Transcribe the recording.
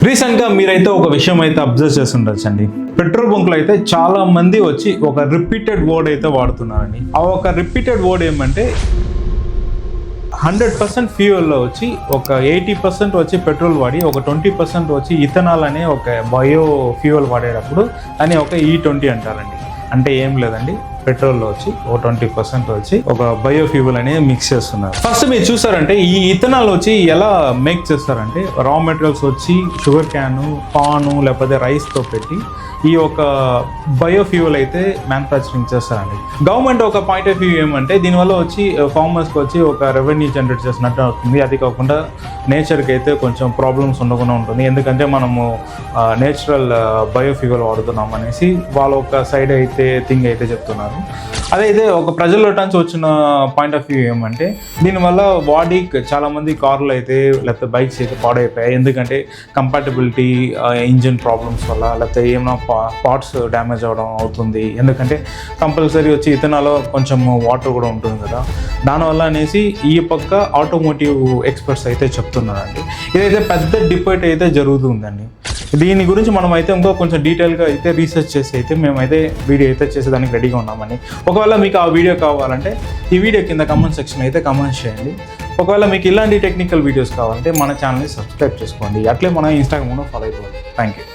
రీసెంట్గా మీరైతే ఒక విషయం అయితే అబ్జర్వ్ చేస్తుండొచ్చండి. పెట్రోల్ బంకులు అయితే చాలా మంది వచ్చి ఒక రిపీటెడ్ వర్డ్ అయితే వాడుతున్నారండి. ఆ ఒక రిపీటెడ్ వర్డ్ ఏమంటే 100% ఫ్యూయల్లో వచ్చి ఒక 80% వచ్చి పెట్రోల్ వాడి ఒక 20% వచ్చి ఇథనాల్ అనే ఒక బయో ఫ్యూయల్ వాడేటప్పుడు దాన్ని ఒక E20 అంటారండి. అంటే ఏం లేదండి, పెట్రోల్లో వచ్చి ఒక 20% వచ్చి ఒక బయో ఫ్యూయల్ అనేది మిక్స్ చేస్తున్నారు. ఫస్ట్ మీరు చూసారంటే ఈ ఇథనాల్ వచ్చి ఎలా మేక్ చేస్తారంటే రా మెటీరియల్స్ వచ్చి షుగర్ క్యాను, పాను లేకపోతే రైస్తో పెట్టి ఈ ఒక బయో ఫ్యూయల్ అయితే మ్యానుఫ్యాక్చరింగ్ చేస్తారండి. గవర్నమెంట్ ఒక పాయింట్ ఆఫ్ వ్యూ ఏమంటే దీనివల్ల వచ్చి ఫార్మర్స్కి వచ్చి ఒక రెవెన్యూ జనరేట్ చేసినట్టు అవుతుంది. అది కాకుండా నేచర్కి అయితే కొంచెం ప్రాబ్లమ్స్ ఉండకుండా ఉంటుంది. ఎందుకంటే మనము నేచురల్ బయో ఫ్యూయల్ వాడుతున్నాం అనేసి వాళ్ళ ఒక సైడ్ అయితే థింగ్ అయితే చెప్తున్నారు. అదైతే ఒక ప్రజల్లో నుంచి వచ్చిన పాయింట్ ఆఫ్ వ్యూ ఏమంటే దీనివల్ల బాడీ చాలామంది కార్లు అయితే లేకపోతే బైక్స్ అయితే పాడైపోయాయి. ఎందుకంటే కంపాటబిలిటీ, ఇంజిన్ ప్రాబ్లమ్స్ వల్ల లేకపోతే ఏమైనా పార్ట్స్ డ్యామేజ్ అవ్వడం అవుతుంది. ఎందుకంటే కంపల్సరీ వచ్చి ఇథనాల్లో కొంచెం వాటర్ కూడా ఉంటుంది కదా, దానివల్ల అనేసి ఈ పక్క ఆటోమోటివ్ ఎక్స్పర్ట్స్ అయితే చెప్తున్నారండి. ఇదైతే పెద్ద డిబేట్ అయితే జరుగుతుందండి. దీని గురించి మనం అయితే ఇంకో కొంచెం డీటెయిల్గా అయితే రీసెర్చ్ చేసి అయితే మేమైతే వీడియో అయితే చేసేదానికి రెడీగా ఉన్నామని. ఒకవేళ మీకు ఆ వీడియో కావాలంటే ఈ వీడియో కింద కమెంట్ సెక్షన్ అయితే కమెంట్ చేయండి. ఒకవేళ మీకు ఇలాంటి టెక్నికల్ వీడియోస్ కావాలంటే మన ఛానల్ని సబ్స్క్రైబ్ చేసుకోండి. అట్లే మన ఇన్స్టాగ్రామ్లో ఫాలో అయిపోండి. Thank you.